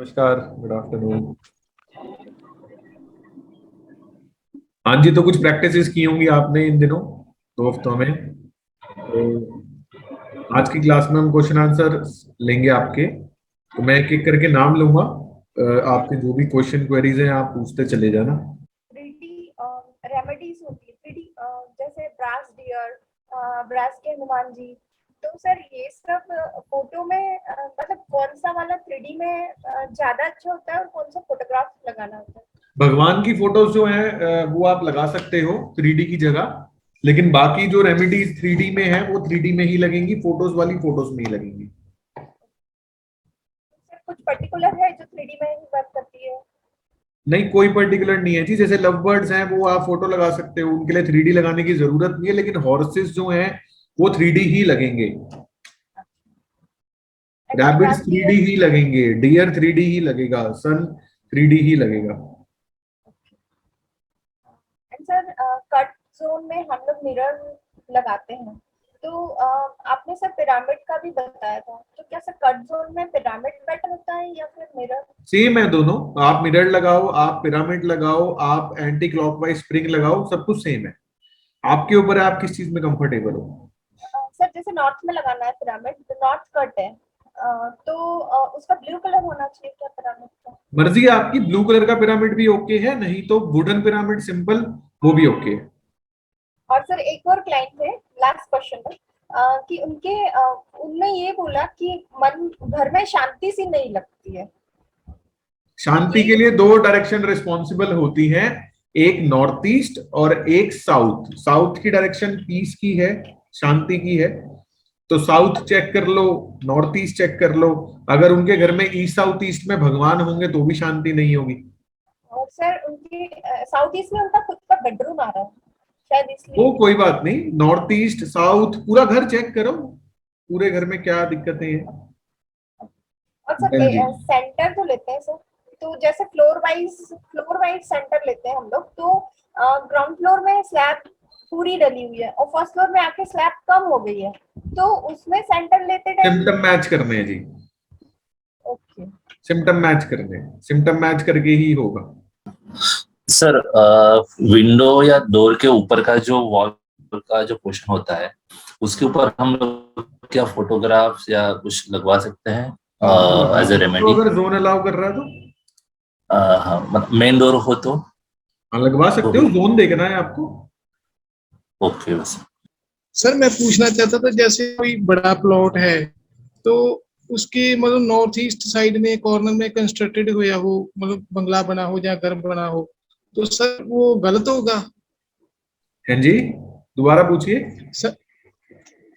नमस्कार, good afternoon. हाँ जी, तो कुछ प्रैक्टिसेस की होंगी आपने इन दिनों, 2 हफ्तों में। तो आज की क्लास में हम क्वेश्चन आंसर लेंगे आपके। तो मैं एक एक करके नाम लूंगा। आपके जो भी क्वेश्चन क्वेरीज हैं आप पूछते चले जाना। 3D रेमेडीज होती है। 3D जैसे ब्रास डियर, ब्रास के हनुमान जी। तो सर ये सब फोटो में मतलब कौन सा वाला 3D में ज्यादा अच्छा होता है और कौन सा फोटोग्राफ लगाना होता है? भगवान की फोटोज जो हैं वो आप लगा सकते हो 3D की जगह। लेकिन बाकी जो रेमेडीज 3D में है वो 3D में ही लगेंगी, फोटोज वाली फोटोज में ही लगेंगी। सर कुछ पर्टिकुलर है जो 3D में ही वर्क करती है? नहीं, कोई पर्टिकुलर नहीं है जी। जैसे लव बर्ड्स हैं वो आप फोटो लगा सकते हो, उनके लिए 3D लगाने की जरूरत नहीं है। लेकिन हॉर्सेस जो हैं वो 3D ही लगेंगे। एंड रैबिट्स ब्रास 3D डियर। ही लगेंगे, डियर 3D ही लगेगा, सन 3D ही लगेगा। एंड सर कट जोन में हम लोग मिरर लगाते हैं। तो आपने सर पिरामिड का भी बताया था, तो क्या सर कट जोन में पिरामिड बेटर होता है या फिर मिरर? सेम है दोनों। आप मिरर लगाओ, आप पिरामिड लगाओ, आप एंटी क्लॉकवाइज स्प्रिंग लगाओ, सब कुछ सेम है। आपके ऊपर है आप किस चीज में कंफर्टेबल हो। सर जैसे नॉर्थ में लगाना है पिरामिड, तो नॉर्थ कट है। तो उसका ब्लू कलर होना चाहिए क्या पिरामिड का? मर्जी है आपकी, ब्लू कलर का पिरामिड भी ओके है, नहीं तो वुडन पिरामिड सिंपल वो भी ओके है। और सर एक और क्लाइंट थे, लास्ट क्वेश्चन में, कि उनने ये बोला कि मन घर में शांति सी नहीं लगती है। तो शांति ये के लिए दो डायरेक्शन रिस्पॉन्सिबल होती हैं, एक नॉर्थ ईस्ट और एक साउथ। साउथ की डायरेक्शन पीस की है, शांति की है। तो साउथ चेक कर लो, नॉर्थ ईस्ट चेक कर लो। अगर उनके घर में ईस्ट साउथ ईस्ट में भगवान होंगे तो भी शांति नहीं होगी। और सर उनके साउथ ईस्ट में उनका खुद का बेडरूम आ रहा है, शायद वो इसलिए। कोई बात नहीं, नॉर्थ ईस्ट साउथ पूरा घर चेक करो, पूरे घर में क्या दिक्कतें हैं। और सर डन जी। सेंटर तो लेते हैं सर। तो जैसे फ्लोर वाइज सेंटर लेते हैं हम लोग, तो ग्राउंड फ्लोर में स्लैब पूरी डली हुई है और फर्स्ट फ्लोर में आके स्लैब कम हो गई है, तो उसमें सेंटर लेते टाइम। सिम्टम मैच करने हैं जी। ओके। सिम्टम मैच करने हैं, सिम्टम मैच करके ही होगा। सर विंडो या डोर के ऊपर का जो वॉल का जो पोर्शन होता है उसके ऊपर हम लोग क्या फोटोग्राफ्स या कुछ लगवा सकते हैं हाँ, वो लगा एज ए सकते हो रेमेडी? अगर जोन अलाउ कर रहा है तो। हाँ, मतलब मेन डोर हो तो हाँ, लगवा वो सकते हो, भी जोन देखना है आपको। ओके बस। सर मैं पूछना चाहता था, जैसे कोई बड़ा प्लॉट है तो उसके मतलब नॉर्थ ईस्ट साइड में कॉर्नर में कंस्ट्रक्टेड हो या हो, मतलब बंगला बना हो या घर बना हो, तो सर वो गलत होगा? हैं जी, दोबारा पूछिए। सर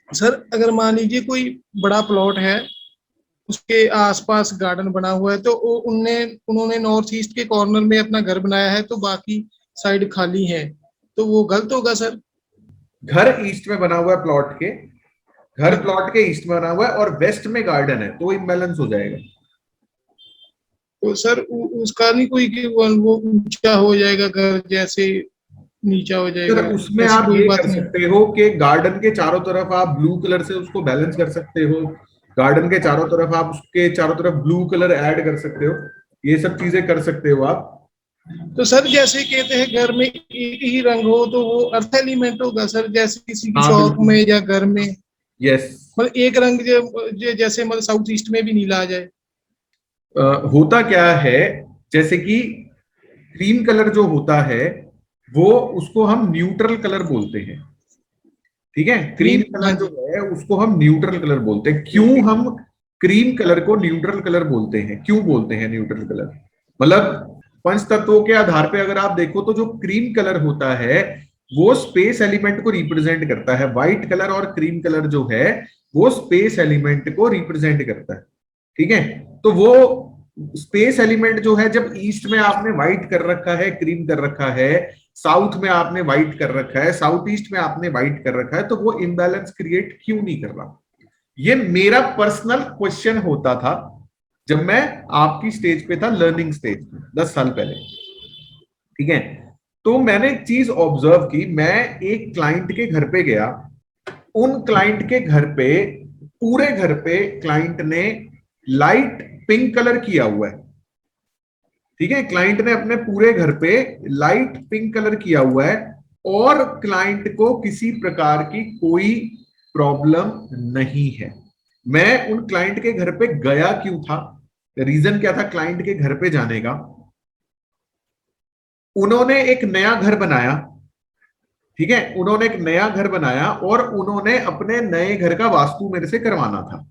सर अगर मान लीजिए कोई बड़ा प्लॉट है, उसके आसपास गार्डन बना हुआ है, तो उन्होंने नॉर्थ ईस्ट के कॉर्नर में अपना घर बनाया है, तो बाकी साइड खाली है, तो वो गलत होगा सर? घर ईस्ट में बना हुआ है प्लॉट के, हाँ घर जी। प्लॉट के ईस्ट में बना हुआ है और वेस्ट में गार्डन है, तो इम्बैलेंस हो जाएगा। तो सर उसका नहीं कोई कि वो ऊंचा हो जाएगा घर, जैसे नीचा हो सर जाएगा, उसमें ऐसी आप कोई ये बात कर नहीं? सकते हो कि गार्डन के चारों तरफ आप ब्लू कलर से उसको बैलेंस कर सकते हो। गार्डन के चारों तरफ आप उसके चारों तरफ ब्लू कलर ऐड कर सकते हो। ये सब चीजें कर सकते हो आप। तो सर जैसे कहते हैं घर में एक ही रंग हो तो वो अर्थ एलिमेंट होगा सर, जैसे किसी की हाँ शॉप में बिल्कुल। या घर में, यस। मतलब एक रंग जैसे मतलब साउथ ईस्ट में भी नीला आ जाए? होता क्या है, जैसे कि क्रीम कलर जो होता है वो, उसको हम न्यूट्रल कलर बोलते हैं। ठीक है, क्रीम क्रीम, हाँ कलर जो जी। है उसको हम न्यूट्रल कलर बोलते हैं। क्यों हम क्रीम कलर को न्यूट्रल कलर बोलते हैं, क्यों बोलते हैं न्यूट्रल कलर, मतलब पंच तत्वों के आधार पे अगर आप देखो तो जो क्रीम कलर होता है वो स्पेस एलिमेंट को रिप्रेजेंट करता है। व्हाइट कलर और क्रीम कलर जो है वो स्पेस एलिमेंट को रिप्रेजेंट करता है। ठीक है, तो वो स्पेस एलिमेंट जो है, जब ईस्ट में आपने व्हाइट कर रखा है, क्रीम कर रखा है, साउथ में आपने व्हाइट कर रखा है, साउथ ईस्ट में आपने व्हाइट कर रखा है, तो वो इम्बैलेंस क्रिएट क्यों नहीं कर रहा। ये मेरा पर्सनल क्वेश्चन होता था जब मैं आपकी स्टेज पे था, लर्निंग स्टेज में 10 साल पहले। ठीक है, तो मैंने एक चीज ऑब्जर्व की। मैं एक क्लाइंट के घर पे गया, उन क्लाइंट के घर पे, पूरे घर पे क्लाइंट ने लाइट पिंक कलर किया हुआ है। ठीक है, क्लाइंट ने अपने पूरे घर पे लाइट पिंक कलर किया हुआ है और क्लाइंट को किसी प्रकार की कोई प्रॉब्लम नहीं है। मैं उन क्लाइंट के घर पे गया क्यों था, रीजन क्या था क्लाइंट के घर पे जाने का? उन्होंने एक नया घर बनाया, ठीक है, उन्होंने एक नया घर बनाया और उन्होंने अपने नए घर का वास्तु मेरे से करवाना था।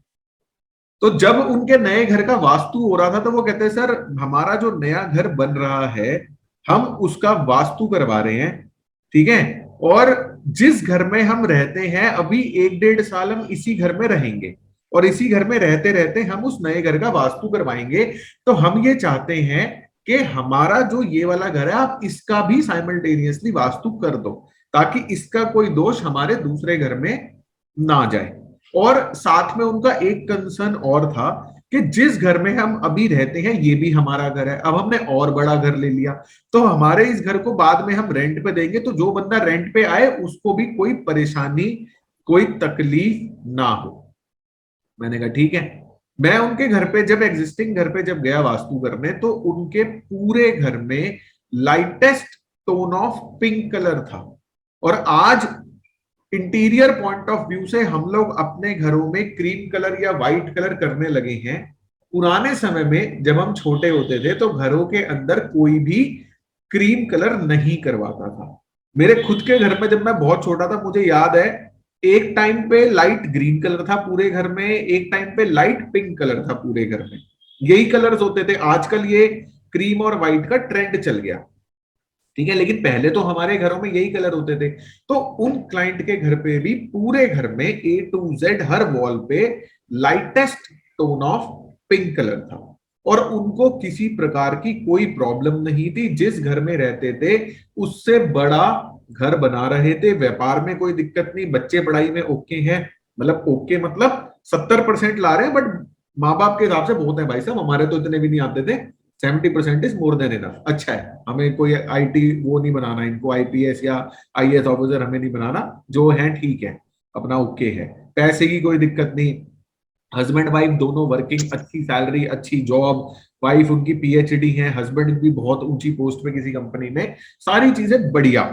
तो जब उनके नए घर का वास्तु हो रहा था तो वो कहते हैं सर हमारा जो नया घर बन रहा है हम उसका वास्तु करवा रहे हैं, ठीक है, और जिस घर में हम रहते हैं अभी 1-1.5 साल हम इसी घर में रहेंगे और इसी घर में रहते रहते हम उस नए घर का वास्तु करवाएंगे। तो हम ये चाहते हैं कि हमारा जो ये वाला घर है आप इसका भी साइमल्टेनियसली वास्तु कर दो ताकि इसका कोई दोष हमारे दूसरे घर में ना जाए। और साथ में उनका एक कंसर्न और था कि जिस घर में हम अभी रहते हैं ये भी हमारा घर है, अब हमने और बड़ा घर ले लिया तो हमारे इस घर को बाद में हम रेंट पे देंगे तो जो बंदा रेंट पे आए उसको भी कोई परेशानी कोई तकलीफ ना हो। मैंने कहा ठीक है। मैं उनके घर पे जब एग्जिस्टिंग घर पे जब गया वास्तु करने तो उनके पूरे घर में lightest tone of pink colour था। और आज इंटीरियर पॉइंट ऑफ व्यू से हम लोग अपने घरों में क्रीम कलर या व्हाइट कलर करने लगे हैं। पुराने समय में जब हम छोटे होते थे तो घरों के अंदर कोई भी क्रीम कलर नहीं करवाता था। मेरे खुद के घर में जब मैं बहुत छोटा था मुझे याद है एक टाइम पे लाइट ग्रीन कलर था पूरे घर में, एक टाइम पे लाइट पिंक कलर था पूरे घर में, यही कलर्स होते थे। आजकल ये क्रीम और व्हाइट का ट्रेंड चल गया, ठीक है, लेकिन पहले तो हमारे घरों में यही कलर होते थे। तो उन क्लाइंट के घर पे भी पूरे घर में A to Z हर वॉल पे lightest tone of pink colour था और उनको किसी प्रकार की कोई प्रॉब्लम नहीं थी। जिस घर में रहते थे उससे बड़ा घर बना रहे थे, व्यापार में कोई दिक्कत नहीं, बच्चे पढ़ाई में ओके हैं, मतलब ओके मतलब 70% ला रहे हैं, बट माँ बाप के हिसाब से बहुत है भाई साहब, हमारे तो इतने भी नहीं आते थे, 70% इज मोर देन इनफ। अच्छा है, हमें कोई IT वो नहीं बनाना, इनको IPS या IAS ऑफिसर हमें नहीं बनाना, जो है ठीक है, अपना ओके है, पैसे की कोई दिक्कत नहीं, हस्बैंड वाइफ दोनों वर्किंग, अच्छी सैलरी, अच्छी जॉब, वाइफ उनकी PhD है, हस्बैंड भी बहुत ऊंची पोस्ट पे किसी कंपनी में, सारी चीजें बढ़िया।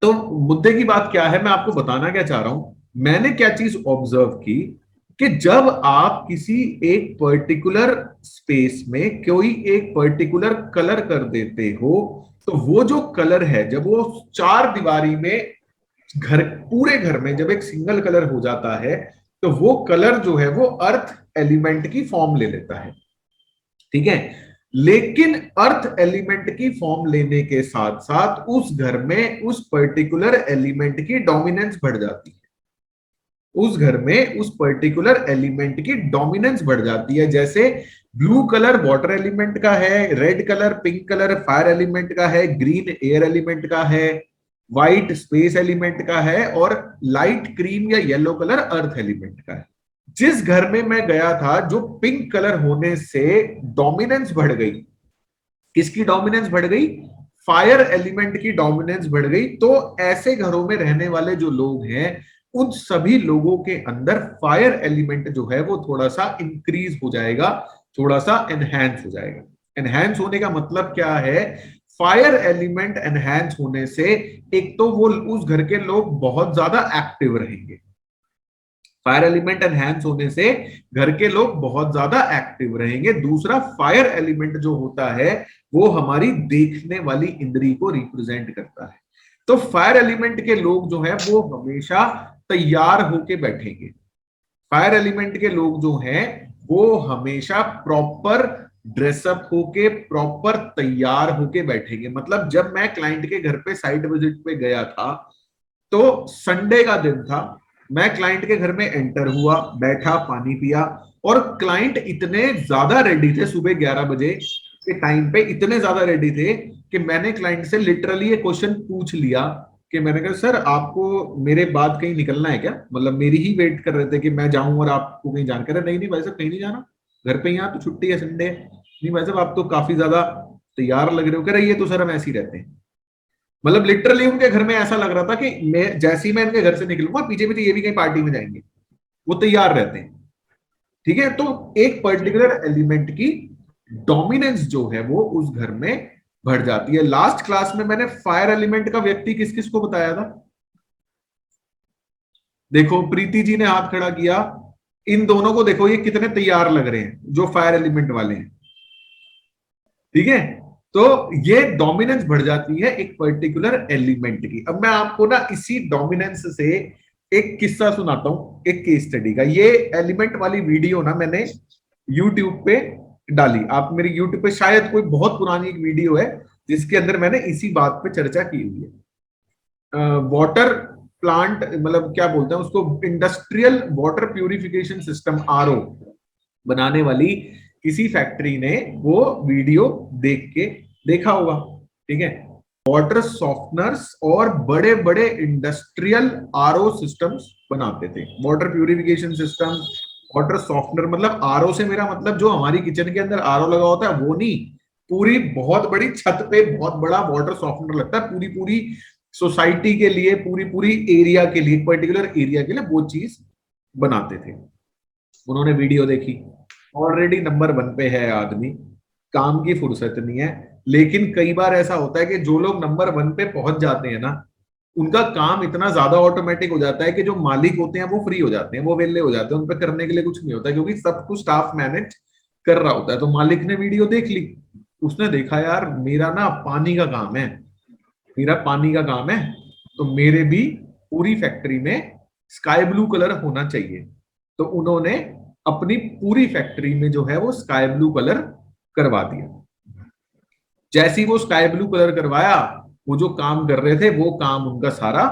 तो मुद्दे की बात क्या है, मैं आपको बताना क्या चाह रहा हूं, मैंने क्या चीज ऑब्जर्व की कि जब आप किसी एक पर्टिकुलर स्पेस में कोई एक पर्टिकुलर कलर कर देते हो तो वो जो कलर है जब वो चार दीवारी में घर पूरे घर में जब एक सिंगल कलर हो जाता है तो वो कलर जो है वो अर्थ एलिमेंट की फॉर्म ले लेता है, ठीक है। लेकिन अर्थ एलिमेंट की फॉर्म लेने के साथ साथ उस घर में उस पर्टिकुलर एलिमेंट की डोमिनेंस बढ़ जाती है, उस घर में उस पर्टिकुलर एलिमेंट की डोमिनेंस बढ़ जाती है। जैसे ब्लू कलर वाटर एलिमेंट का है, red colour pink colour fire element का है, ग्रीन एयर एलिमेंट का है, व्हाइट स्पेस एलिमेंट का है और लाइट क्रीम या येलो कलर अर्थ एलिमेंट का है। जिस घर में मैं गया था जो पिंक कलर होने से डोमिनेंस बढ़ गई, किसकी डोमिनेंस बढ़ गई? फायर एलिमेंट की डोमिनेंस बढ़ गई। तो ऐसे घरों में रहने वाले जो लोग हैं उन सभी लोगों के अंदर फायर एलिमेंट जो है वो थोड़ा सा इंक्रीज हो जाएगा, थोड़ा सा एनहांस हो जाएगा। एनहांस होने का मतलब क्या है? फायर एलिमेंट एनहांस होने से एक तो वो उस घर के लोग बहुत ज्यादा एक्टिव रहेंगे, फायर एलिमेंट एनहांस होने से घर के लोग बहुत ज्यादा एक्टिव रहेंगे। दूसरा, फायर एलिमेंट जो होता है वो हमारी देखने वाली इंद्री को रिप्रेजेंट करता है। तो फायर एलिमेंट के लोग जो है वो हमेशा तैयार होके बैठेंगे। फायर एलिमेंट के लोग जो हैं वो हमेशा प्रॉपर ड्रेसअप होके प्रॉपर तैयार होके बैठेंगे। मतलब जब मैं क्लाइंट के घर पे साइट विजिट पे गया था तो संडे का दिन था, मैं क्लाइंट के घर में एंटर हुआ, बैठा, पानी पिया और क्लाइंट इतने ज्यादा रेडी थे, सुबह 11 बजे के टाइम पे इतने ज्यादा रेडी थे कि मैंने क्लाइंट से लिटरली ये क्वेश्चन पूछ लिया कि मैंने कहा सर आपको मेरे बाद कहीं निकलना है क्या? मतलब मेरी ही वेट कर रहे थे कि मैं जाऊं और आपको कहीं जानकर नहीं नहीं भाई साहब कहीं नहीं जाना, घर पे ही, यहाँ तो छुट्टी है संडे। नहीं भाई साहब आप तो काफी ज्यादा तैयार लग रहे हो। कह रहे ये तो सर हम ऐसे ही रहते हैं। मतलब लिटरली उनके घर में ऐसा लग रहा था कि मैं जैसे ही मैं इनके घर से निकलूंगा पीछे पीछे ये भी कहीं पार्टी में जाएंगे, वो तैयार रहते हैं, ठीक है। तो एक पर्टिकुलर एलिमेंट की डोमिनेंस जो है वो उस घर में बढ़ जाती है। लास्ट क्लास में मैंने फायर एलिमेंट का व्यक्ति किस किस को बताया था? देखो प्रीति जी ने हाथ खड़ा किया, इन दोनों को देखो ये कितने तैयार लग रहे हैं जो फायर एलिमेंट वाले हैं, ठीक है। तो ये डोमिनेंस बढ़ जाती है एक पर्टिकुलर एलिमेंट की। अब मैं आपको ना इसी डोमिनेंस से एक किस्सा सुनाता हूं, एक केस स्टडी का। ये एलिमेंट वाली वीडियो ना मैंने यूट्यूब पे डाली। आप मेरी यूट्यूब पे शायद कोई बहुत पुरानी एक वीडियो है जिसके अंदर मैंने इसी बात पे चर्चा की हुई है। वाटर प्लांट मतलब क्या बोलते हैं उसको, industrial water purification system RO बनाने वाली किसी फैक्ट्री ने वो वीडियो देख के देखा होगा, ठीक है। वाटर सॉफ्टनर्स और बड़े बड़े इंडस्ट्रियल आरओ सिस्टम्स बनाते थे। Water purification system, water softener, मतलब आरओ से मेरा मतलब जो हमारी किचन के अंदर आरओ लगा होता है वो नहीं, पूरी बहुत बड़ी छत पे बहुत बड़ा वाटर सॉफ्टनर लगता है, पूरी पूरी सोसाइटी के लिए, पूरी पूरी एरिया के लिए, पर्टिकुलर एरिया के लिए वो चीज बनाते थे। उन्होंने वीडियो देखी, ऑलरेडी नंबर 1 पे है आदमी, काम की फुर्सत नहीं है। लेकिन कई बार ऐसा होता है कि जो लोग नंबर 1 पे पहुंच जाते हैं ना, उनका काम इतना ज्यादा ऑटोमेटिक हो जाता है कि जो मालिक होते हैं वो फ्री हो जाते हैं, वो वेले हो जाते हैं, उन पे करने के लिए कुछ नहीं होता, क्योंकि सब कुछ स्टाफ मैनेज कर रहा होता है। तो मालिक ने वीडियो देख ली, उसने देखा यार मेरा ना पानी का काम है, मेरा पानी का काम है, तो मेरे भी पूरी फैक्ट्री में स्काई ब्लू कलर होना चाहिए। तो उन्होंने अपनी पूरी फैक्ट्री में जो है वो स्काई ब्लू कलर करवा दिया। जैसे ही वो स्काई ब्लू कलर करवाया, वो जो काम कर रहे थे वो काम उनका सारा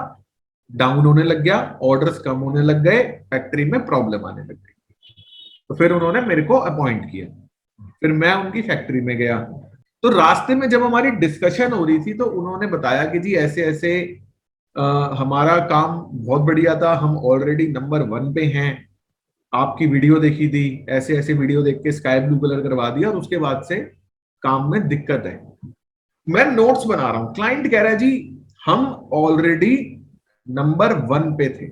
डाउन होने लग गया, ऑर्डर्स कम होने लग गए, फैक्ट्री में प्रॉब्लम आने लग गई। तो फिर उन्होंने मेरे को अपॉइंट किया, फिर मैं उनकी फैक्ट्री में गया। तो रास्ते में जब हमारी डिस्कशन हो रही थी तो उन्होंने बताया कि जी ऐसे ऐसे हमारा काम बहुत बढ़िया था, हम ऑलरेडी नंबर 1 पे हैं, आपकी वीडियो देखी थी, ऐसे ऐसे वीडियो देख के स्काई ब्लू कलर करवा दिया और उसके बाद से काम में दिक्कत है। मैं नोट्स बना रहा हूं, क्लाइंट कह रहा है जी हम ऑलरेडी नंबर 1 पे थे,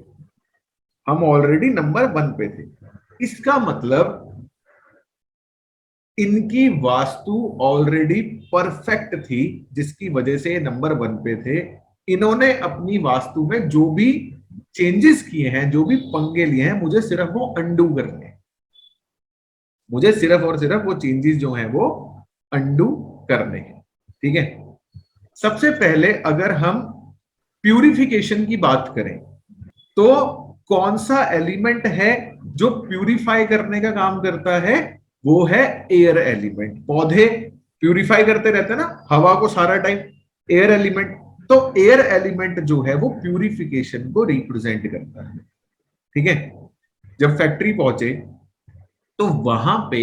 हम ऑलरेडी नंबर 1 पे थे। इसका मतलब इनकी वास्तु ऑलरेडी परफेक्ट थी, जिसकी वजह से नंबर 1 पे थे। इन्होंने अपनी वास्तु में जो भी चेंजेस किए हैं, जो भी पंगे लिए हैं, मुझे सिर्फ वो अंडू करने हैं, मुझे सिर्फ और सिर्फ वो चेंजेस जो हैं वो अंडू करने हैं, ठीक है। सबसे पहले अगर हम प्यूरिफिकेशन की बात करें तो कौन सा एलिमेंट है जो प्यूरिफाई करने का काम करता है? वो है एयर एलिमेंट। पौधे प्यूरिफाई करते रहते हैं ना हवा को सारा टाइम, एयर एलिमेंट। तो एयर एलिमेंट जो है वो प्यूरिफिकेशन को रिप्रेजेंट करता है, ठीक है। जब फैक्ट्री पहुंचे तो वहां पे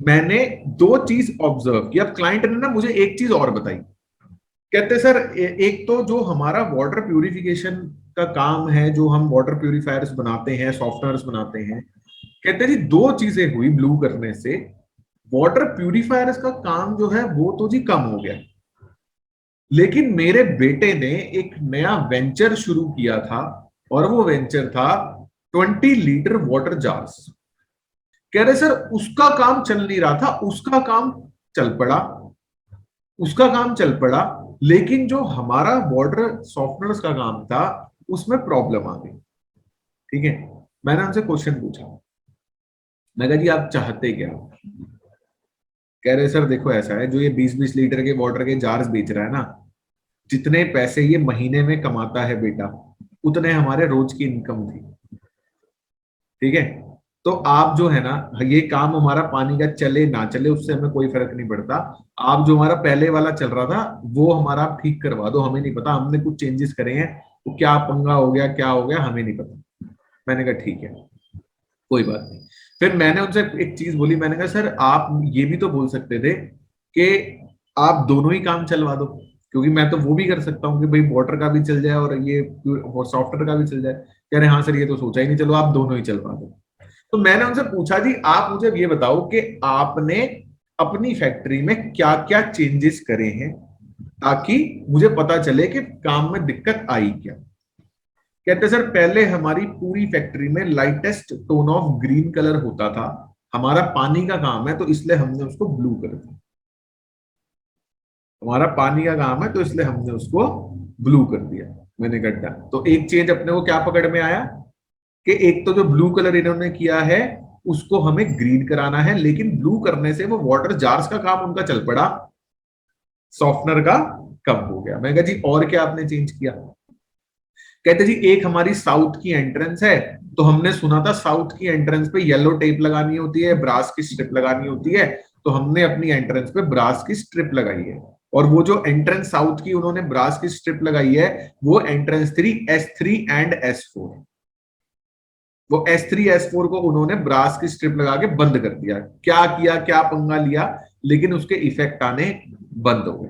मैंने 2 चीज ऑब्जर्व की। अब क्लाइंट ने ना मुझे एक चीज और बताई, कहते सर एक तो जो हमारा वाटर प्यूरिफिकेशन का काम है, जो हम वाटर प्यूरिफायर्स बनाते हैं, सॉफ्टवेयर्स बनाते हैं, कहते जी 2 चीजें हुई ब्लू करने से। वाटर प्यूरिफायर्स का काम जो है वो तो जी कम हो गया, लेकिन मेरे बेटे ने एक नया वेंचर शुरू किया था और वो वेंचर था 20 लीटर वाटर जार्स। कह रहे सर उसका काम चल नहीं रहा था, उसका काम चल पड़ा, उसका काम चल पड़ा, लेकिन जो हमारा वाटर सॉफ्टवेयर्स का काम था उसमें प्रॉब्लम आ गई, ठीक है। मैंने उनसे क्वेश्चन पूछा, मैं कहा जी आप चाहते क्या? कह रहे सर देखो ऐसा है, जो ये 20-20 लीटर के वाटर के जार्स बेच रहा है ना, जितने पैसे ये महीने में कमाता है बेटा, उतने हमारे रोज की इनकम थी, ठीक है। तो आप जो है ना, ये काम हमारा पानी का चले ना चले उससे हमें कोई फर्क नहीं पड़ता, आप जो हमारा पहले वाला चल रहा था वो हमारा आप ठीक करवा दो, हमें नहीं पता, हमने कुछ चेंजेस करे हैं, तो क्या पंगा हो गया क्या हो गया हमें नहीं पता। मैंने कहा ठीक है कोई बात नहीं। फिर मैंने उनसे एक चीज बोली, मैंने कहा सर आप ये भी तो बोल सकते थे कि आप दोनों ही काम चलवा दो, क्योंकि मैं तो वो भी कर सकता हूँ कि भाई वाटर का भी चल जाए और ये सॉफ्टवेयर का भी चल जाए। कह रहे हाँ सर ये तो सोचा ही नहीं, चलो आप दोनों ही चलवा दो। तो मैंने उनसे पूछा जी आप मुझे ये बताओ कि आपने अपनी फैक्ट्री में क्या क्या चेंजेस करे हैं ताकि मुझे पता चले कि काम में दिक्कत आई क्या। कहते सर पहले हमारी पूरी फैक्ट्री में lightest tone of green colour होता था, हमारा पानी का काम है तो इसलिए हमने उसको ब्लू कर दिया। हमारा पानी का काम है तो इसलिए हमने उसको ब्लू कर दिया। मैंने कहा डन। तो एक चेंज अपने को क्या पकड़ में आया कि एक तो जो ब्लू कलर इन्होंने किया है उसको हमें ग्रीन कराना है, लेकिन ब्लू करने से वो वाटर जार्स का काम उनका चल पड़ा, सॉफ्टनर का कम हो गया। मैं कहा जी और क्या आपने चेंज किया? कहते जी एक हमारी साउथ की एंट्रेंस है, तो हमने सुना था साउथ की एंट्रेंस पे येलो टेप लगानी होती है, ब्रास की स्ट्रिप लगानी होती है, तो हमने अपनी एंट्रेंस पे ब्रास की स्ट्रिप लगाई है। और वो जो एंट्रेंस साउथ की उन्होंने ब्रास की स्ट्रिप लगाई है वो एंट्रेंस 3 S3 एंड S4। वो S3 S4 को उन्होंने ब्रास की स्ट्रिप लगा के बंद कर दिया। क्या किया, क्या पंगा लिया, लेकिन उसके इफेक्ट आने बंद हो गए।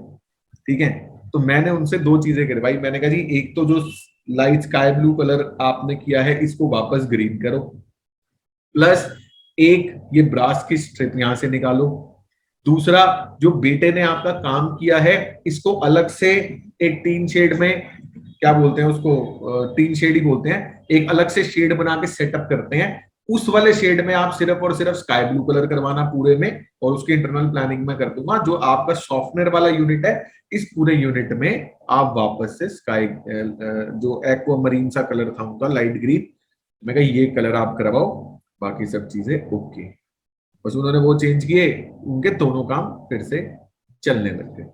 ठीक है, तो मैंने उनसे दो चीजें करवाई। मैंने कहा जी एक तो जो लाइट स्काई ब्लू कलर आपने किया है इसको वापस ग्रीन करो, प्लस एक ये ब्रास की स्ट्रिप यहां से निकालो। दूसरा, जो बेटे ने आपका काम किया है इसको अलग से एक टीन शेड में, क्या बोलते हैं उसको, टीन शेड ही बोलते हैं, एक अलग से शेड बना के सेटअप करते हैं। उस वाले शेड में आप सिर्फ और सिर्फ स्काई ब्लू कलर करवाना पूरे में, और उसकी इंटरनल प्लानिंग में कर दूंगा। जो आपका सॉफ्टवेयर वाला यूनिट है इस पूरे यूनिट में आप वापस से स्काई जो एक्वा मरीन सा कलर था उनका लाइट ग्रीन, मैं कहा ये कलर आप करवाओ, बाकी सब चीजें ओके। बस उन्होंने वो चेंज किए, उनके दोनों काम फिर से चलने लग गए।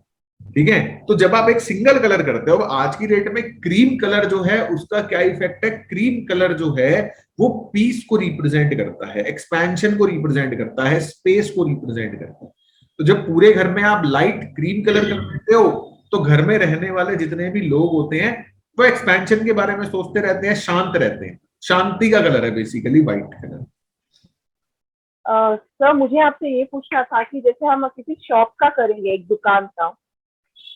ठीक है, तो जब आप एक सिंगल कलर करते हो, आज की डेट में क्रीम कलर जो है उसका क्या इफेक्ट है? क्रीम कलर जो है वो पीस को रिप्रेजेंट करता है, एक्सपेंशन को रिप्रेजेंट करता है, स्पेस को रिप्रेजेंट करता है। तो जब पूरे घर में आप लाइट क्रीम कलर कर देते हो तो घर में रहने वाले जितने भी लोग होते हैं वो एक्सपेंशन के बारे में सोचते रहते हैं, शांत रहते हैं। शांति का कलर है बेसिकली व्हाइट कलर। सर मुझे आपसे ये पूछना था कि जैसे हम किसी शॉप का करेंगे, एक दुकान का,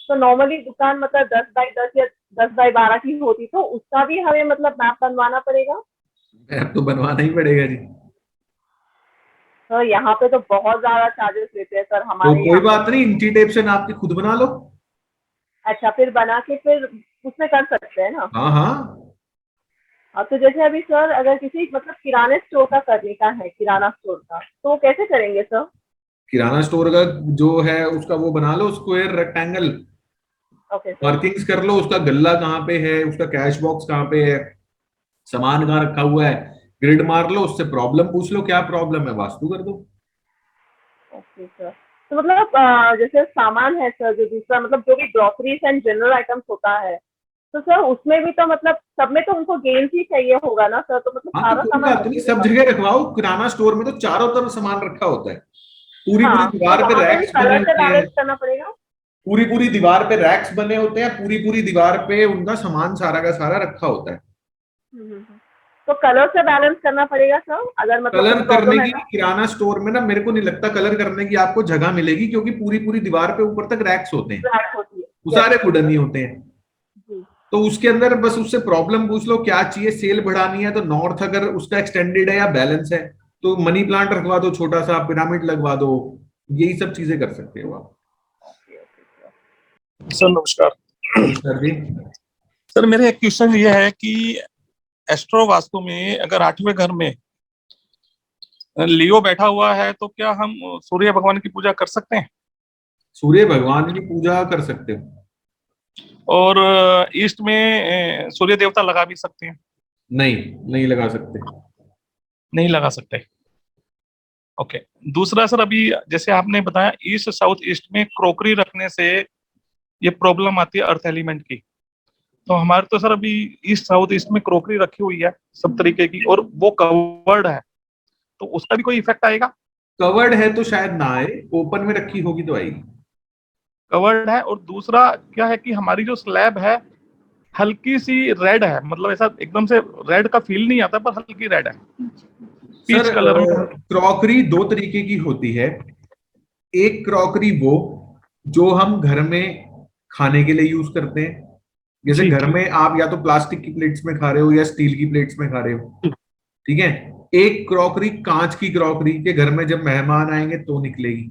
तो नॉर्मली दुकान मतलब 10 बाई 10 या 10 बाई 12 की होती, तो उसका भी हमें मतलब मैप बनवाना पड़ेगा? मैप तो बनवाना ही पड़ेगा जी। सर यहाँ पे तो बहुत ज्यादा चार्जेस लेते हैं सर तो हमारे कोई बात नहीं, इंची टेप से नाप के खुद बना लो। अच्छा, फिर बना के फिर उसमें कर सकते हैं ना? हाँ हाँ, हाँ, तो जैसे अभी सर अगर किसी मतलब किराने स्टोर का करने का है, किराना स्टोर का, तो कैसे करेंगे सर? किराना स्टोर का जो है उसका वो बना लो, square rectangle, okay sir. Markings कर लो, उसका गल्ला कहाँ पे है, उसका कैश बॉक्स कहाँ पे है, सामान कहाँ रखा हुआ है, ग्रिड मार लो, उससे प्रॉब्लम पूछ लो क्या प्रॉब्लम है, वास्तु कर दो। Okay sir. तो मतलब जैसे सामान है सर, जो दूसरा मतलब जो भी ग्रोसरीज एंड जनरल आइटम्स होता है, तो सर उसमें भी तो मतलब सब में तो उनको गेम्स ही चाहिए होगा ना सर, तो मतलब हाँ सारा तो कोई सामान बात नहीं, सब जगह रखवाओ। किराना स्टोर में तो चारों तरफ सामान रखा होता है, पूरी पूरी हाँ, दीवार तो पे वहाँ पे भी रैक्स बने कलर से होते हैं, बैलेंस करना पड़ेगा? पूरी पूरी दीवार पे रैक्स बने होते हैं, पूरी पूरी दीवार पे उनका सामान सारा का सारा रखा होता है। तो कलर से बैलेंस करना पड़ेगा सर, अगर मतलब कलर कुछ करने प्रॉब्लम है की तो? किराना स्टोर में ना मेरे को नहीं लगता कलर करने की आपको जगह मिलेगी, क्योंकि पूरी पूरी दीवार पे ऊपर तक रैक्स होते हैं, ब्लैक होती है। वो सारे वुडन ही होते हैं। जी। तो उसके अंदर बस उससे प्रॉब्लम पूछ लो क्या चाहिए, सेल बढ़ानी है तो नॉर्थ अगर उसका एक्सटेंडेड है या बैलेंस है तो मनी प्लांट रखवा दो, छोटा सा पिरामिड लगवा दो, यही सब चीजें कर सकते हो आप। सर नमस्कार। सर जी, सर मेरे एक क्वेश्चन ये है कि एस्ट्रो वास्तु में अगर 8वें घर में लियो बैठा हुआ है तो क्या हम सूर्य भगवान की पूजा कर सकते हैं? सूर्य भगवान की पूजा कर सकते हो, और ईस्ट में सूर्य देवता लगा भी सकते हैं? नहीं नहीं लगा सकते। नहीं लगा सकते। ओके। दूसरा सर, अभी जैसे आपने बताया ईस्ट साउथ ईस्ट में क्रोकरी रखने से ये प्रॉब्लम आती है अर्थ एलिमेंट की, तो हमारे तो सर अभी ईस्ट साउथ ईस्ट में क्रोकरी रखी हुई है सब तरीके की और वो कवर्ड है, तो उसका भी कोई इफेक्ट आएगा? कवर्ड है तो शायद ना आए, ओपन में रखी होगी तो आएगी। कवर्ड है। और दूसरा क्या है कि हमारी जो स्लैब है हल्की सी रेड है, मतलब ऐसा एकदम से रेड का फील नहीं आता पर हल्की रेड है, पीच सर कलर में। क्रॉकरी दो तरीके की होती है। एक क्रॉकरी वो जो हम घर में खाने के लिए यूज करते हैं, जैसे जी। घर में आप या तो प्लास्टिक की प्लेट्स में खा रहे हो या स्टील की प्लेट्स में खा रहे हो, ठीक है। एक क्रॉकरी कांच की क्रॉकरी के घर में जब मेहमान आएंगे तो निकलेगी।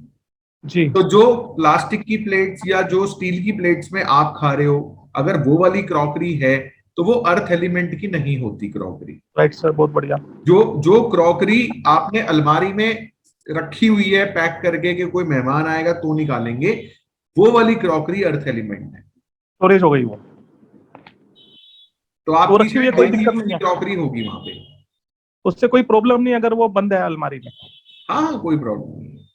जी। तो जो प्लास्टिक की प्लेट्स या जो स्टील की प्लेट्स में आप खा रहे हो, अगर वो वाली क्रॉकरी है तो वो अर्थ एलिमेंट की नहीं होती क्रॉकरी। राइट सर, बहुत बढ़िया। जो जो क्रॉकरी आपने अलमारी में रखी हुई है पैक करके कि कोई मेहमान आएगा तो निकालेंगे, वो वाली क्रॉकरी अर्थ एलिमेंट है। स्टोरेज हो गई वो, तो वो आपकी रखी हुई है, शायद कोई डेली दिक्कत यूज नहीं की है, क्रॉकरी होगी वहां पे। उससे कोई प्रॉब्लम नहीं अगर वो बंद है अलमारी में। हाँ हाँ, कोई प्रॉब्लम नहीं है।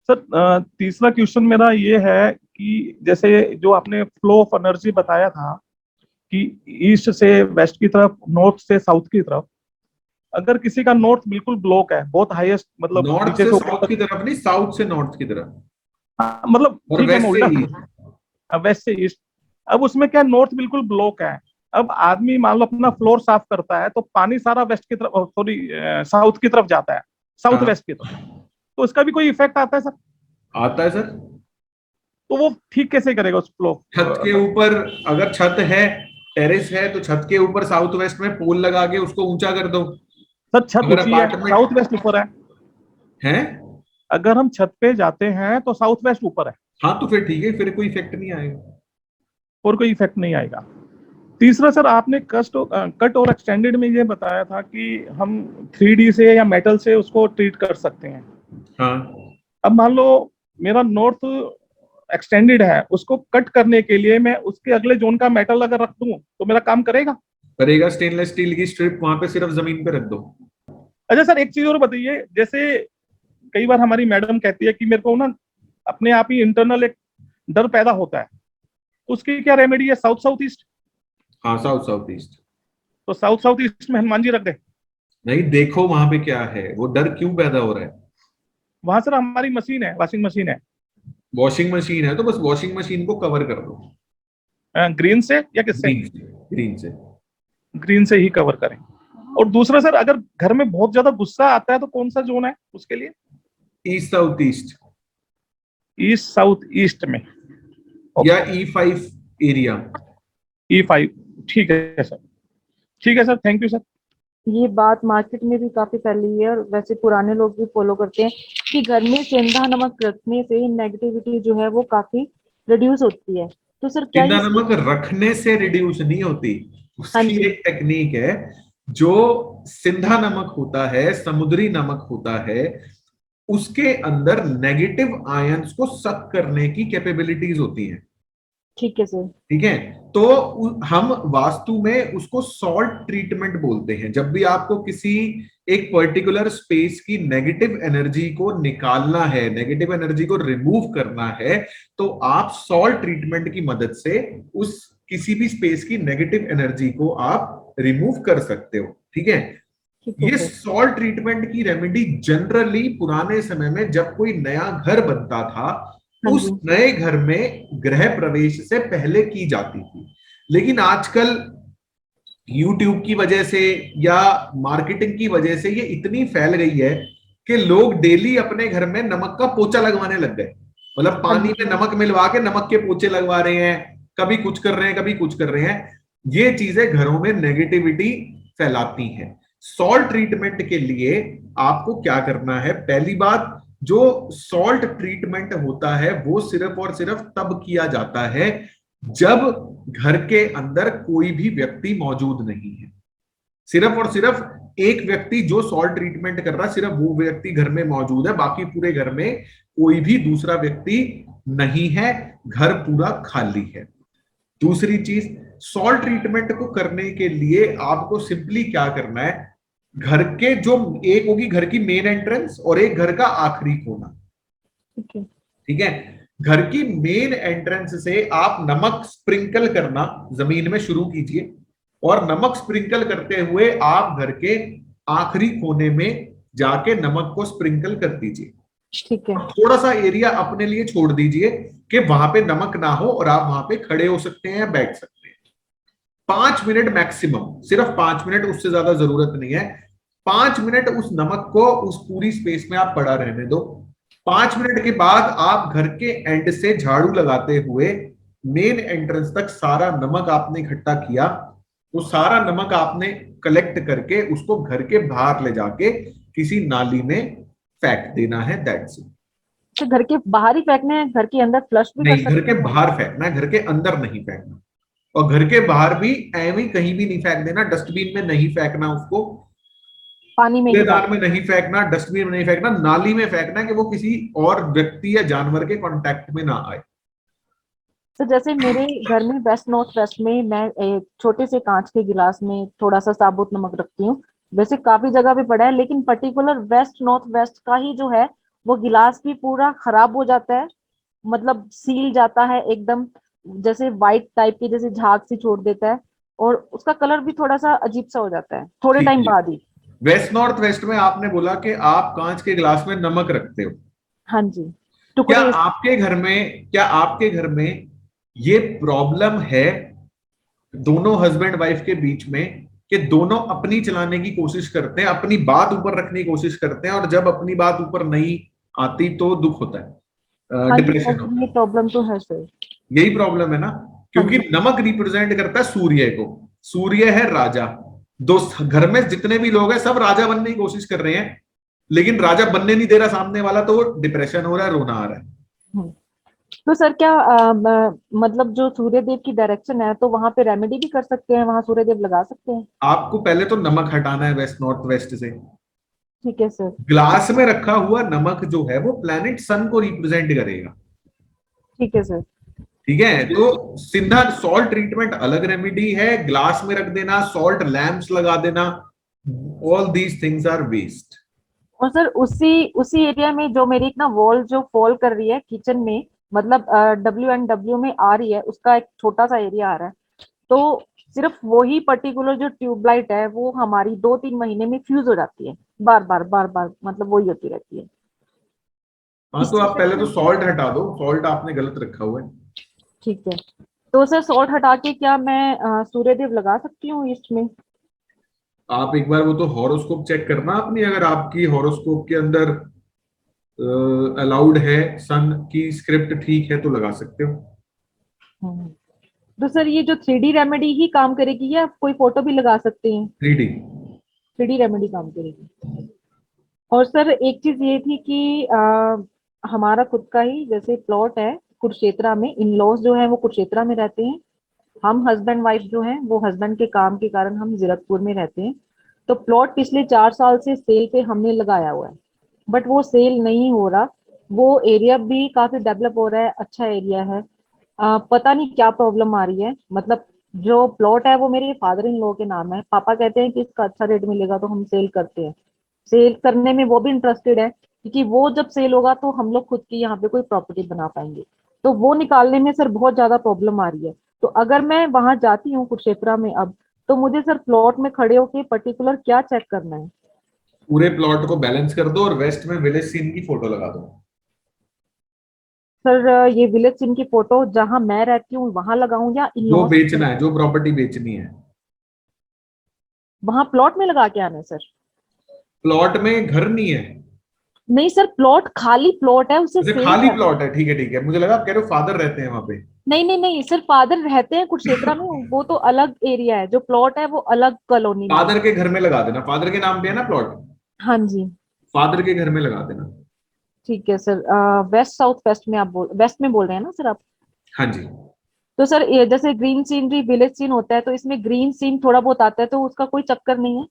सर तीसरा क्वेश्चन मेरा ये है कि जैसे जो आपने फ्लो ऑफ एनर्जी बताया था कि ईस्ट से वेस्ट की तरफ, नॉर्थ से साउथ की तरफ, अगर किसी का नॉर्थ बिल्कुल ब्लॉक है, बहुत हाईएस्ट, मतलब नॉर्थ नीचे से से ऊपर साउथ तक, की तरफ नहीं, साउथ से नॉर्थ की तरफ, हाँ, मतलब और ठीक है, मैं वेस्ट से उल्टा ईस्ट। वेस्ट से ईस्ट। अब उसमें क्या, नॉर्थ बिल्कुल ब्लॉक है, अब आदमी मान लो अपना फ्लोर साफ करता है तो पानी सारा वेस्ट की तरफ, सॉरी साउथ की तरफ जाता है, साउथ हाँ, वेस्ट की तरफ, तो उसका भी कोई इफेक्ट आता है सर? आता है सर। तो वो ठीक कैसे करेगा उस फ्लो? छत के ऊपर, अगर छत है, टेरेस है, तो छत के ऊपर साउथ वेस्ट में पोल लगा के उसको ऊंचा कर दो। सर छत अगर ऊंची है, अपार्टमेंट साउथ वेस्ट ऊपर है, है, अगर हम छत पे जाते हैं तो साउथ वेस्ट ऊपर है, हाँ तो फिर ठीक है, फिर कोई इफेक्ट नहीं आएगा। और कोई इफेक्ट नहीं आएगा। तीसरा सर, आपने कट और एक्सटेंडेड में ये बताया था कि हम 3D से या मेटल से उसको ट्रीट कर सकते हैं। हाँ, अब मान लो मेरा नॉर्थ एक्सटेंडेड है, उसको कट करने के लिए मैं उसके अगले जोन का मेटल अगर रख दूं तो मेरा काम करेगा? करेगा। स्टेनलेस स्टील की स्ट्रिप वहां पे सिर्फ जमीन पे रख दो। अच्छा सर, एक चीज और बताइए, जैसे कई बार हमारी मैडम कहती है कि मेरे को ना अपने आप ही इंटरनल एक डर पैदा होता है, उसकी क्या रेमेडी है? South south east? हाँ, साउथ साउथ ईस्ट। तो साउथ साउथ ईस्ट में हनुमान जी रख दे? नहीं, देखो वहां पे क्या है, वो डर क्यों पैदा हो रहा है। वहां सर हमारी मशीन है, वॉशिंग मशीन है, वॉशिंग मशीन है तो बस वॉशिंग मशीन को कवर कर दो। ग्रीन से या किससे? ग्रीन से, ग्रीन से। ग्रीन से ही कवर करें। और दूसरा सर, अगर घर में बहुत ज्यादा गुस्सा आता है तो कौन सा जोन है उसके लिए? East south east, east south east में, या E5 एरिया। E5, ठीक है सर, ठीक है सर, थैंक यू सर। ये बात मार्केट में भी काफी फैली है और वैसे पुराने लोग भी फॉलो करते हैं कि घर में सेंधा नमक रखने से नेगेटिविटी जो है वो काफी रिड्यूस होती है। तो सर क्या सेंधा ये नमक रखने से रिड्यूस नहीं होती, हाँ उसकी जी, एक टेक्निक है। जो सिंधा नमक होता है, समुद्री नमक होता है, उसके अंदर नेगेटिव आयंस को सक करने की कैपेबिलिटीज होती हैं। ठीक है सर। ठीक है, तो हम वास्तु में उसको सॉल्ट ट्रीटमेंट बोलते हैं। जब भी आपको किसी एक पर्टिकुलर स्पेस की नेगेटिव एनर्जी को निकालना है, नेगेटिव एनर्जी को रिमूव करना है, तो आप सॉल्ट ट्रीटमेंट की मदद से उस किसी भी स्पेस की नेगेटिव एनर्जी को आप रिमूव कर सकते हो। ठीक है, ठीक है ये सर। सॉल्ट ट्रीटमेंट की रेमेडी जनरली पुराने समय में जब कोई नया घर बनता था, हाँ उस जी, नए घर में गृह प्रवेश से पहले की जाती थी। लेकिन आजकल YouTube की वजह से या मार्केटिंग की वजह से ये इतनी फैल गई है कि लोग डेली अपने घर में नमक का पोछा लगवाने लग गए। मतलब हाँ पानी जी, में नमक मिलवा के नमक के पोछे लगवा रहे हैं, कभी कुछ कर रहे हैं, कभी कुछ कर रहे हैं। ये चीजें घरों में नेगेटिविटी फैलाती हैं। सॉल्ट ट्रीटमेंट के लिए आपको क्या करना है? पहली बात, जो सॉल्ट ट्रीटमेंट होता है वो सिर्फ और सिर्फ तब किया जाता है जब घर के अंदर कोई भी व्यक्ति मौजूद नहीं है। सिर्फ और सिर्फ एक व्यक्ति जो सॉल्ट ट्रीटमेंट कर रहा है, सिर्फ वो व्यक्ति घर में मौजूद है, बाकी पूरे घर में कोई भी दूसरा व्यक्ति नहीं है, घर पूरा खाली है। दूसरी चीज, सॉल्ट ट्रीटमेंट को करने के लिए आपको सिंपली क्या करना है? घर के जो एक होगी घर की मेन एंट्रेंस और एक घर का आखिरी कोना। ठीक है। ठीक है, घर की मेन एंट्रेंस से आप नमक स्प्रिंकल करना जमीन में शुरू कीजिए, और नमक स्प्रिंकल करते हुए आप घर के आखिरी कोने में जाके नमक को स्प्रिंकल कर दीजिए। ठीक है। थोड़ा सा एरिया अपने लिए छोड़ दीजिए कि वहां पे नमक ना हो, और आप वहां पे खड़े हो सकते हैं या बैठ सकते हैं। 5 मिनट मैक्सिमम, सिर्फ 5 मिनट, उससे ज्यादा जरूरत नहीं है। 5 मिनट उस नमक को उस पूरी स्पेस में आप पड़ा रहने दो। 5 मिनट के बाद आप घर के एंड से झाड़ू लगाते हुए मेन एंट्रेंस तक सारा नमक आपने इकट्ठा किया, वो सारा नमक आपने कलेक्ट करके उसको घर के बाहर ले जाके किसी नाली में फेंक देना है। That's it. तो घर के बाहर ही फेंकना है, घर के अंदर फ्लश भी कर नहीं, घर सकते के हैं? बाहर फेंकना है, घर के अंदर नहीं फेंकना। और घर के बाहर भी ऐਵੇਂ कहीं भी नहीं फेंक देना, डस्टबिन में नहीं फेंकना उसको। पानी में ही कूड़ेदान में नहीं फेंकना, डस्टबिन में नहीं फेंकना, नाली में फेंकना कि वो किसी और व्यक्ति या जानवर के कांटेक्ट में ना आए। तो जैसे मेरे घर में वेस्ट नॉर्थ वेस्ट में मैं एक छोटे से कांच के गिलास में थोड़ा सा साबुत नमक रखती हूँ। वैसे काफी जगह पे पड़ा है, लेकिन पर्टिकुलर वेस्ट नॉर्थ वेस्ट का ही जो है वो गिलास भी पूरा खराब हो जाता है, मतलब सील जाता है एकदम, जैसे वाइट टाइप की जैसे झाग सी छोड़ देता है, और उसका कलर भी थोड़ा सा अजीब सा हो जाता है थोड़े ठीक टाइम है। बाद ही। वेस्ट नॉर्थ वेस्ट में आपने बोला कि आप कांच के गिलास में नमक रखते हो। हाँ जी, क्या टुकड़े। आपके घर में ये प्रॉब्लम है दोनों हस्बैंड वाइफ के बीच में कि दोनों अपनी चलाने की कोशिश करते हैं, अपनी बात ऊपर रखने की कोशिश करते हैं, और जब अपनी बात ऊपर नहीं आती तो दुख होता है, हाँ जी डिप्रेशन सर, होता ये प्रॉब्लम तो है सर। है। यही प्रॉब्लम है ना, हाँ क्योंकि जी। नमक रिप्रेजेंट करता है सूर्य को। सूर्य है राजा। दो घर में जितने भी लोग हैं सब राजा बनने की कोशिश कर रहे हैं, लेकिन राजा बनने नहीं दे रहा सामने वाला, तो डिप्रेशन हो रहा है, रोना आ रहा है। हम्म। तो सर क्या मतलब जो सूर्यदेव की डायरेक्शन है तो वहां पे रेमेडी भी कर सकते हैं, वहां सूर्यदेव लगा सकते हैं? आपको पहले तो नमक हटाना है वेस्ट नॉर्थ वेस्ट से। ठीक है सर। ग्लास में रखा हुआ नमक जो है वो प्लैनेट सन को रिप्रेजेंट करेगा। ठीक है सर। ठीक है, तो सीधा सॉल्ट ट्रीटमेंट अलग रेमेडी है, ग्लास में रख देना, सॉल्ट लैंप्स लगा देना, all these things are waste. और सर उसी उसी एरिया में जो मेरी एक ना वॉल जो फॉल कर रही है किचन में, मतलब WNW में आ रही है, उसका एक छोटा सा एरिया आ रहा है, तो सिर्फ वही पर्टिकुलर जो ट्यूबलाइट है वो हमारी 2-3 महीने में फ्यूज हो जाती है, बार बार मतलब वही होती रहती है। हाँ, इस तो आप चक्कर पहले तो में। सॉल्ट हटा दो, सॉल्ट आपने गलत रखा हुआ है। ठीक है। तो सर सॉल्ट हटा के क्या मैं सूर्यदेव लगा सकती हूँ ईस्ट में? आप एक बार वो तो हॉरोस्कोप चेक करना अपनी, अगर आपकी हॉरोस्कोप के अंदर अलाउड है, सन की स्क्रिप्ट ठीक है तो लगा सकते हो। हम्म। तो सर ये जो 3D रेमेडी ही काम करेगी या कोई फोटो भी लगा सकते हैं? 3D। 3D रेमेडी काम करेगी। और सर एक चीज ये थी कि हमारा खुद का ही जैसे प्लॉट है कुरुक्षेत्रा में, इन लॉज जो है वो कुरुक्षेत्रा में रहते हैं, हम हस्बैंड वाइफ जो हैं वो हस्बैंड के काम के कारण हम जीरकपुर में रहते हैं। तो प्लॉट पिछले 4 साल से सेल पे हमने लगाया हुआ है, बट वो सेल नहीं हो रहा। वो एरिया भी काफी डेवलप हो रहा है, अच्छा एरिया है। पता नहीं क्या प्रॉब्लम आ रही है, मतलब जो प्लॉट है वो मेरे फादर इन लॉ के नाम है, पापा कहते हैं कि इसका अच्छा रेट मिलेगा तो हम सेल करते हैं। सेल करने में वो भी इंटरेस्टेड है, क्योंकि वो जब सेल होगा तो हम लोग खुद की यहाँ पे कोई प्रॉपर्टी बना पाएंगे। तो वो निकालने में सर बहुत ज्यादा प्रॉब्लम आ रही है। तो अगर मैं वहां जाती हूँ कुरुक्षेत्रा में अब, तो मुझे सर प्लॉट में खड़े होके पर्टिकुलर क्या चेक करना है? पूरे प्लॉट को बैलेंस कर दो और वेस्ट में विलेज सीन की फोटो लगा दो। सर ये विलेज सीन की फोटो जहां मैं रहती हूँ वहां लगाऊं या इन जो लॉज बेचना है, जो प्रॉपर्टी बेचनी है, वहां प्लॉट में लगा के आना है सर? प्लॉट में घर नहीं है। नहीं सर, प्लॉट खाली प्लॉट है, उसे अच्छा, सेल खाली करना है। प्लॉट है, ठीक है ठीक है, मुझे लगा आप कह रहे हो फादर रहते हैं वहां पे। नहीं नहीं नहीं सर, फादर रहते हैं कुरुक्षेत्रा में, वो तो अलग एरिया है, जो प्लॉट है वो अलग कॉलोनी में है। फादर के घर में लगा देना, फादर के नाम पे है ना प्लॉट, हाँ जी। फादर के घर में लगा देना। ठीक है सर। वेस्ट साउथ वेस्ट में आप वेस्ट में बोल रहे हैं ना सर आप? हाँ जी। तो सर ये जैसे ग्रीन सीनरी विलेज सीन होता है, तो इसमें ग्रीन सीन थोड़ा बहुत आता है, तो उसका कोई चक्कर नहीं है?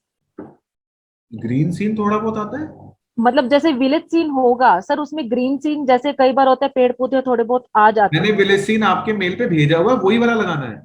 ग्रीन सीन थोड़ा बहुत आता है? मतलब जैसे विलेज सीन होगा सर, उसमें ग्रीन सीन जैसे कई बार होता है, पेड़ पौधे थोड़े बहुत आ जाते मैंने हैं। विलेज सीन आपके मेल पे भेजा हुआ है, वही वाला लगाना है।